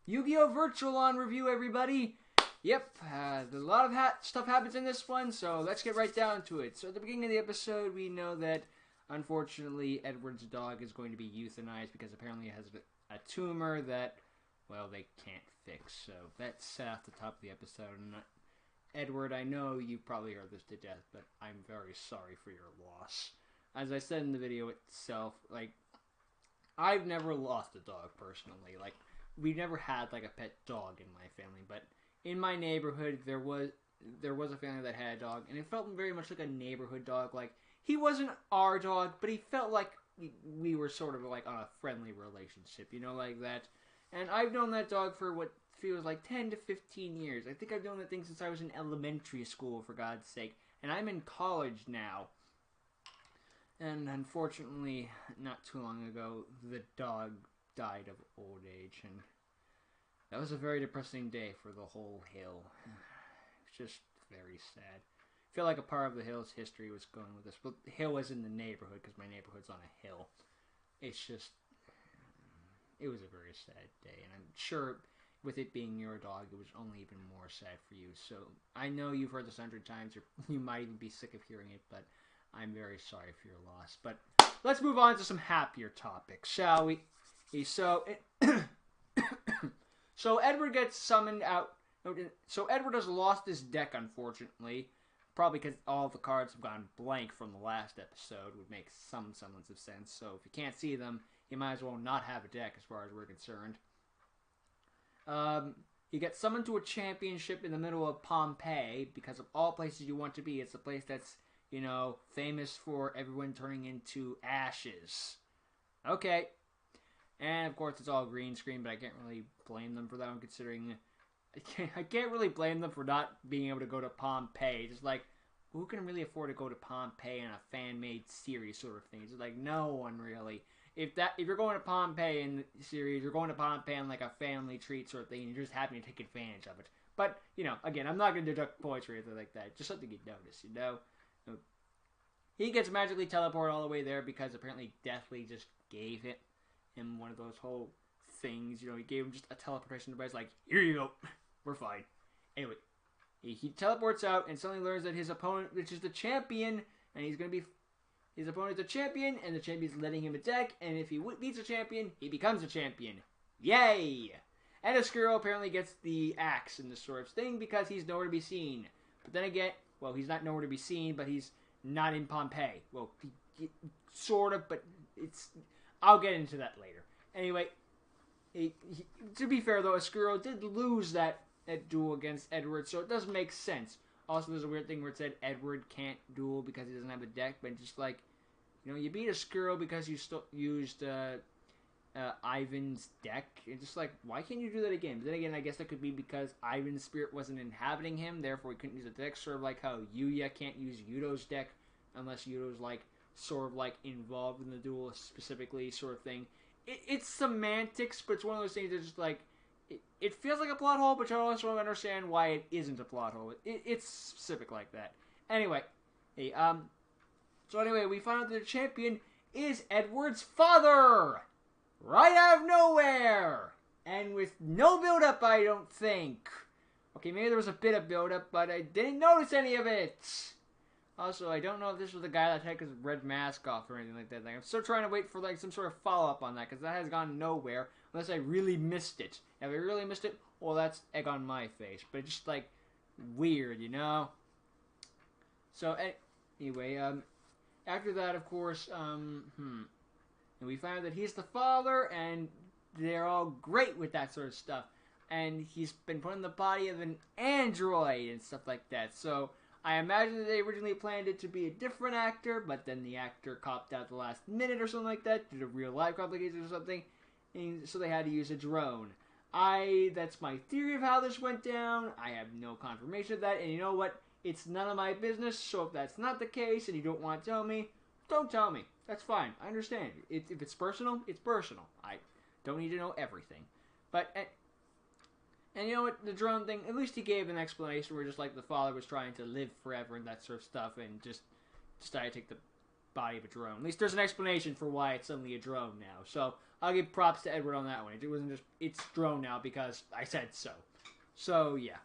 Yu-Gi-Oh! Virtual on review, everybody. Yep, a lot of stuff happens in this one, so let's get right down to it. So at the beginning of the episode, we know that, unfortunately, Edward's dog is going to be euthanized because apparently it has a tumor that, well, they can't fix. So that's at the top of the episode. And Edward, I know you probably heard this to death, but I'm very sorry for your loss. As I said in the video itself, I've never lost a dog personally. We've never had a pet dog in my family, but in my neighborhood there was a family that had a dog, and it felt very much like a neighborhood dog. He wasn't our dog, but he felt like we were sort of on a friendly relationship, like that. And I've known that dog for what feels like 10 to 15 years. I think I've known that thing since I was in elementary school, for God's sake, and I'm in college now. And unfortunately, not too long ago, the dog died of old age, and that was a very depressing day for the whole hill. It's just very sad. I feel like a part of the hill's history was going with this, but the hill was in the neighborhood because my neighborhood's on a hill. It's just, it was a very sad day, and I'm sure with it being your dog, it was only even more sad for you. So I know you've heard this 100 times, or you might even be sick of hearing it, but I'm very sorry for your loss. But let's move on to some happier topics, shall we? So Edward gets summoned out. So Edward has lost his deck, unfortunately. Probably because all the cards have gone blank from the last episode. Would make some semblance of sense. So if you can't see them, you might as well not have a deck as far as we're concerned. He gets summoned to a championship in the middle of Pompeii because of all places you want to be. It's a place that's, famous for everyone turning into ashes. Okay. And, of course, it's all green screen, but I can't really blame them for that one, considering I can't really blame them for not being able to go to Pompeii. Just who can really afford to go to Pompeii in a fan-made series sort of thing? It's no one really. If you're going to Pompeii in the series, you're going to Pompeii on a family treat sort of thing, and you're just happy to take advantage of it. But, again, I'm not going to deduct points or anything like that. Just something you'd notice, He gets magically teleported all the way there because apparently Deathly just gave him one of those whole things. He gave him just a teleportation device, here you go, we're fine. Anyway, he teleports out and suddenly learns that his opponent, which is the champion, and his opponent's a champion, and the champion's letting him attack, and if he beats a champion, he becomes a champion. Yay! And Oscuro apparently gets the axe in this sort of thing because he's nowhere to be seen. But then again, well, he's not nowhere to be seen, but he's not in Pompeii. Well, sort of, but I'll get into that later. Anyway, to be fair though, Oscuro did lose that duel against Edward, so it does make sense. Also, there's a weird thing where it said Edward can't duel because he doesn't have a deck, but just you beat Oscuro because you still used Ivan's deck. It's just why can't you do that again? But then again, I guess that could be because Ivan's spirit wasn't inhabiting him, therefore he couldn't use a deck. Sort of like how Yuya can't use Yudo's deck unless Yudo's sort of involved in the duel specifically, sort of thing. It's semantics, but it's one of those things that's just it feels like a plot hole, but you also don't understand why it isn't a plot hole. It's specific like that. Anyway, so anyway, we find out that the champion is Edward's father! Right out of nowhere! And with no build-up, I don't think. Okay, maybe there was a bit of build-up, but I didn't notice any of it! Also, I don't know if this was the guy that took his red mask off or anything like that. I'm still trying to wait for some sort of follow-up on that, because that has gone nowhere, unless I really missed it. If I really missed it, well, that's egg on my face. But it's just, weird, So, anyway, after that, of course, and we find out that he's the father, and they're all great with that sort of stuff. And he's been put in the body of an android and stuff like that. So I imagine that they originally planned it to be a different actor, but then the actor copped out the last minute or something like that due to real life complications or something, and so they had to use a drone. That's my theory of how this went down. I have no confirmation of that, and you know what? It's none of my business, so if that's not the case and you don't want to tell me, don't tell me. That's fine. I understand. If it's personal, it's personal. I don't need to know everything. But, and you know what? The drone thing, at least he gave an explanation where just the father was trying to live forever and that sort of stuff and just decided to take the body of a drone. At least there's an explanation for why it's suddenly a drone now. So I'll give props to Edward on that one. It wasn't just, it's drone now because I said so. So, yeah.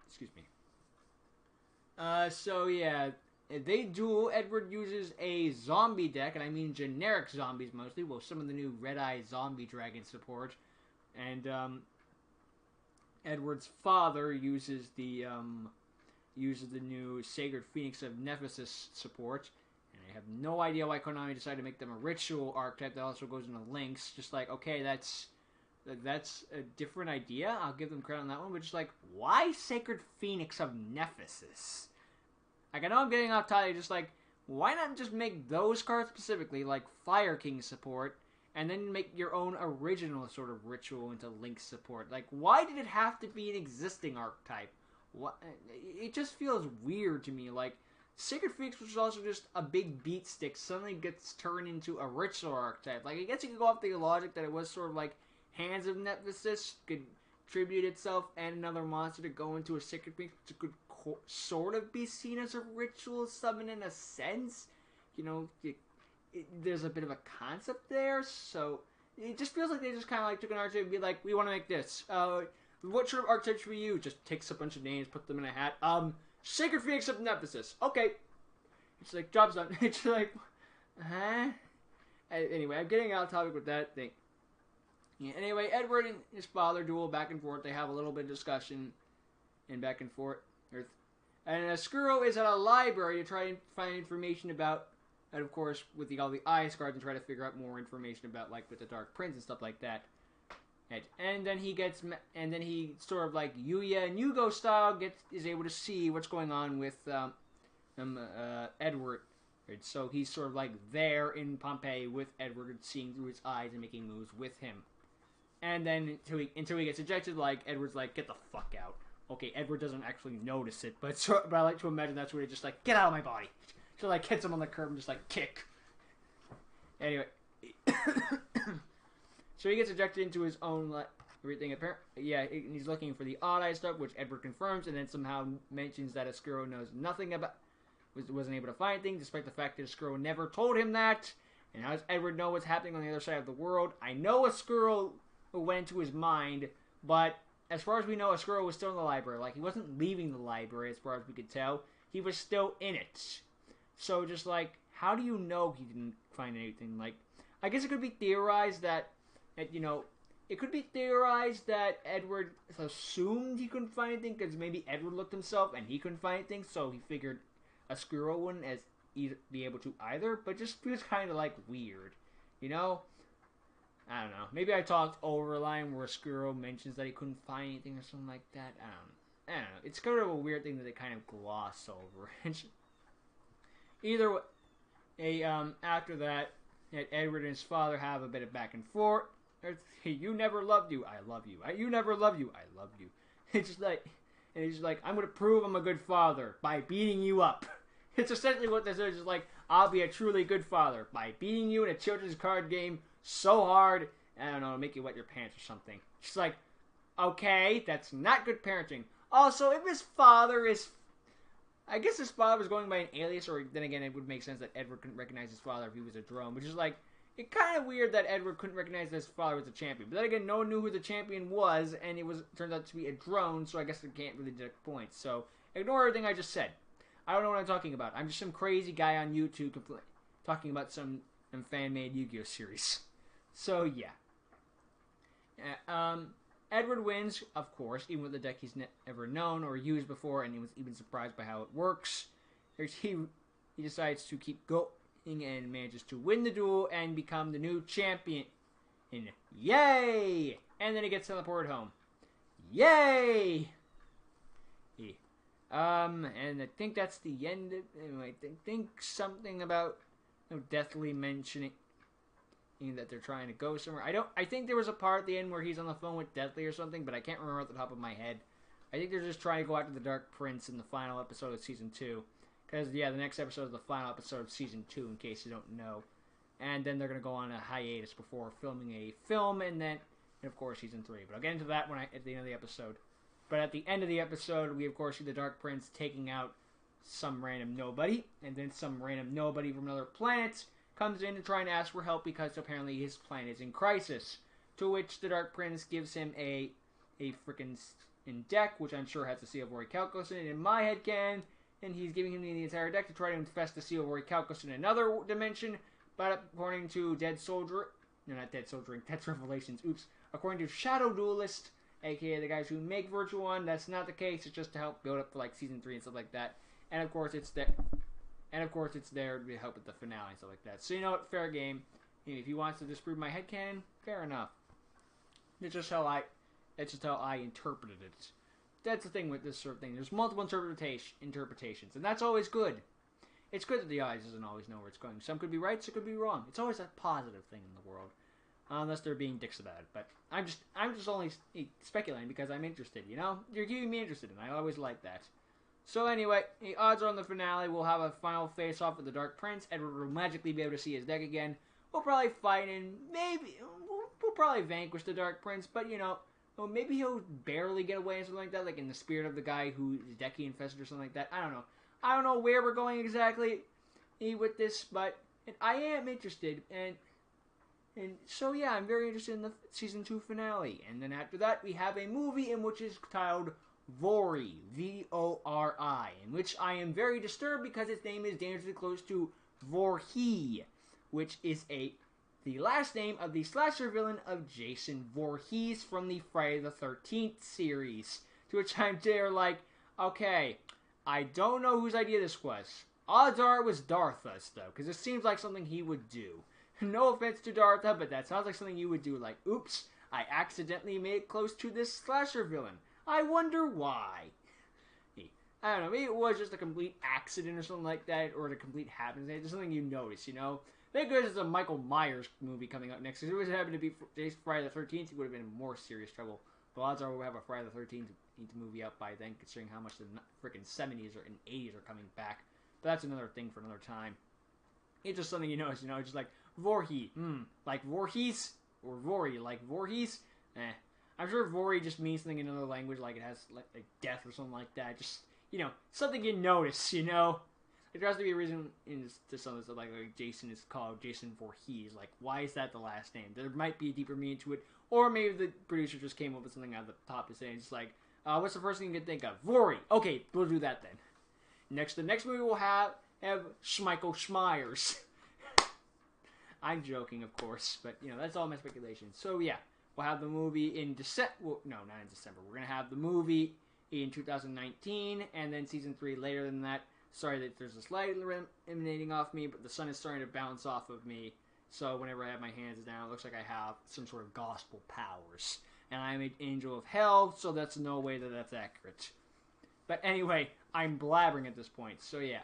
Excuse me. So, yeah. They duel. Edward uses a zombie deck, and I mean generic zombies mostly. Well, some of the new Red-Eye Zombie Dragon support. And, Edward's father uses the new Sacred Phoenix of Nemesis support. And I have no idea why Konami decided to make them a ritual archetype that also goes into links. Just like, okay, that's a different idea. I'll give them credit on that one. But just like, why Sacred Phoenix of Nemesis? Like, I know I'm getting off topic. Just like, why not just make those cards specifically, like Fire King support, and then make your own original sort of ritual into link support? Like, why did it have to be an existing archetype? What? It just feels weird to me. Like, Sacred Phoenix, which is also just a big beat stick, suddenly gets turned into a ritual archetype. Like, I guess you could go off the logic that it was sort of like Hands of Nemesis could tribute itself and another monster to go into a Sacred Phoenix, which could sort of be seen as a ritual summon in a sense. You know, there's a bit of a concept there, so it just feels like they just kind of like took an archetype and be like, we want to make this. What sort of archetype should we use? Just takes a bunch of names, put them in a hat. Sacred Phoenix of Nemesis. Okay. It's like, job's done. It's like, huh? Anyway, I'm getting out of topic with that thing. Yeah, anyway, Edward and his father duel back and forth. They have a little bit of discussion and back and forth. And Skuro is at a library to try and find information about, and of course, with all the ice cards, and try to figure out more information about, like, with the Dark Prince and stuff like that. And then he sort of like Yuya and Yugo style is able to see what's going on with Edward. And so he's sort of like there in Pompeii with Edward, seeing through his eyes and making moves with him. And then until he gets ejected, like Edward's like, get the fuck out. Okay, Edward doesn't actually notice it, but I like to imagine that's where he just like, get out of my body. So like hits him on the curb and just like kick. Anyway. So he gets ejected into his own, like, everything apparent. Yeah, he's looking for the Odd Eye stuff, which Edward confirms, and then somehow mentions that Skuro knows nothing about, wasn't able to find things, despite the fact that Skuro never told him that. And how does Edward know what's happening on the other side of the world? I know Skuro went into his mind, but as far as we know, Skuro was still in the library. Like, he wasn't leaving the library, as far as we could tell. He was still in it. So just like, how do you know he didn't find anything? Like, I guess it could be theorized that it could be theorized that Edward assumed he couldn't find anything because maybe Edward looked himself and he couldn't find anything, so he figured Skuro wouldn't be able to either. But just feels kind of like weird, you know? I don't know. Maybe I talked over a line where Skuro mentions that he couldn't find anything or something like that. I don't know. It's kind of a weird thing that they kind of gloss over. Either way, after that, Edward and his father have a bit of back and forth. You never loved you. I love you. You never loved you. I love you. It's just like, and he's just like, I'm going to prove I'm a good father by beating you up. It's essentially what this is. It's like, I'll be a truly good father by beating you in a children's card game so hard, I don't know, make you wet your pants or something. She's like, okay, that's not good parenting. Also, if his father is, I guess his father was going by an alias, or then again, it would make sense that Edward couldn't recognize his father if he was a drone, which is like, it's kind of weird that Edward couldn't recognize that his father was a champion. But then again, no one knew who the champion was, and it turned out to be a drone, so I guess it can't really deduct points. So, ignore everything I just said. I don't know what I'm talking about. I'm just some crazy guy on YouTube talking about some fan-made Yu-Gi-Oh! Series. So, yeah. Edward wins, of course, even with a deck he's never known or used before, and he was even surprised by how it works. He decides to keep going and manages to win the duel and become the new champion. And yay! And then he gets teleported home. Yay! And I think that's the end of it. Anyway, I think something about Deathly mentioning that they're trying to go somewhere. I think there was a part at the end where he's on the phone with Deathly or something, but I can't remember off the top of my head. I think they're just trying to go after the Dark Prince in the final episode of Season 2. Because, yeah, the next episode is the final episode of Season 2, in case you don't know. And then they're going to go on a hiatus before filming a film, and of course, Season 3. But I'll get into that at the end of the episode. But at the end of the episode, we, of course, see the Dark Prince taking out some random nobody, and then some random nobody from another planet, comes in to try and ask for help because apparently his planet is in crisis. To which the Dark Prince gives him a freaking deck, which I'm sure has the Seal of Orichalcos in it in my headcanon, and he's giving him the entire deck to try to infest the Seal of Orichalcos in another dimension. But according to Dead Revelations, according to Shadow Duelist, aka the guys who make Virtual 1, that's not the case. It's just to help build up for like Season 3 and stuff like that. And of course it's there to help with the finale and stuff like that. So you know what, fair game. If he wants to disprove my headcanon, fair enough. It's just how I interpreted it. That's the thing with this sort of thing. There's multiple interpretations, and that's always good. It's good that the audience doesn't always know where it's going. Some could be right, some could be wrong. It's always a positive thing in the world, unless they're being dicks about it. But I'm just only speculating because I'm interested. You know, you're keeping me interested, and I always like that. So anyway, the odds are on the finale. We'll have a final face-off with the Dark Prince. Edward will magically be able to see his deck again. We'll probably fight and maybe we'll probably vanquish the Dark Prince, but you know, maybe he'll barely get away or something like that, like in the spirit of the guy who is deck infested or something like that. I don't know. I don't know where we're going exactly with this, but I am interested, and so yeah, I'm very interested in the season 2 finale. And then after that, we have a movie in which is titled Vori, V-O-R-I, in which I am very disturbed because its name is dangerously close to Voorhees, which is the last name of the slasher villain of Jason Voorhees from the Friday the 13th series. To which I'm there like, okay, I don't know whose idea this was. Odds are it was Dartha's, though, because it seems like something he would do. No offense to Dartha, but that sounds like something you would do, like, oops, I accidentally made it close to this slasher villain. I wonder why. I don't know, maybe it was just a complete accident or something like that, or a complete happenstance. It's just something you notice, you know? Thank goodness there's a Michael Myers movie coming up next. If it was happened to be Friday the 13th, he would have been in more serious trouble. But odds are we'll have a Friday the 13th movie up by then, considering how much the freaking 70s and 80s are coming back. But that's another thing for another time. It's just something you notice, you know? It's just like, Voorhees, like Voorhees? Or Vori, like Voorhees? I'm sure Vori just means something in another language, like it has like death or something like that. Just, you know, something you notice, you know? There has to be a reason to some of this, like Jason is called Jason Voorhees. Like, why is that the last name? There might be a deeper meaning to it, or maybe the producer just came up with something out of the top to say. It's like, what's the first thing you can think of? Vori. Okay, we'll do that then. The next movie we'll have Schmeichel Schmeyers. I'm joking, of course, but you know that's all my speculation. So yeah, we'll have the movie in December. Well, no, not in December. We're gonna have the movie in 2019, and then season 3 later than that. Sorry that there's a light emanating off me, but the sun is starting to bounce off of me. So whenever I have my hands down, it looks like I have some sort of gospel powers. And I'm an angel of hell, so that's no way that that's accurate. But anyway, I'm blabbering at this point. So yeah,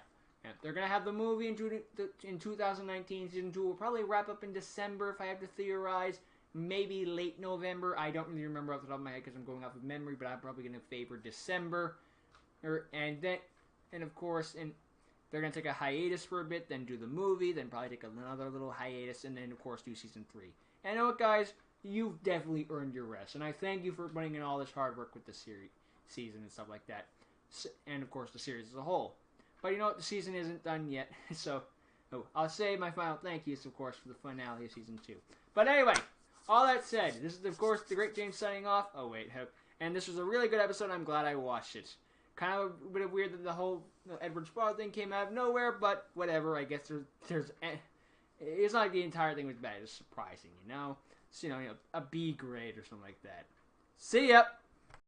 they're going to have the movie in 2019. Season 2 will probably wrap up in December if I have to theorize. Maybe late November. I don't really remember off the top of my head because I'm going off of memory, but I'm probably going to favor December. And of course, they're going to take a hiatus for a bit, then do the movie, then probably take another little hiatus, and then, of course, do Season 3. And you know what, guys? You've definitely earned your rest. And I thank you for putting in all this hard work with the season and stuff like that. And, of course, the series as a whole. But you know what? The season isn't done yet. So, I'll say my final thank yous, of course, for the finale of Season 2. But anyway, all that said, this is, of course, the Great James signing off. Oh, wait. And this was a really good episode. I'm glad I watched it. Kind of a bit weird that the whole Edward Sprague thing came out of nowhere, but whatever. I guess there's it's not like the entire thing was bad. It's surprising, you know. It's, you know, a B grade or something like that. See ya.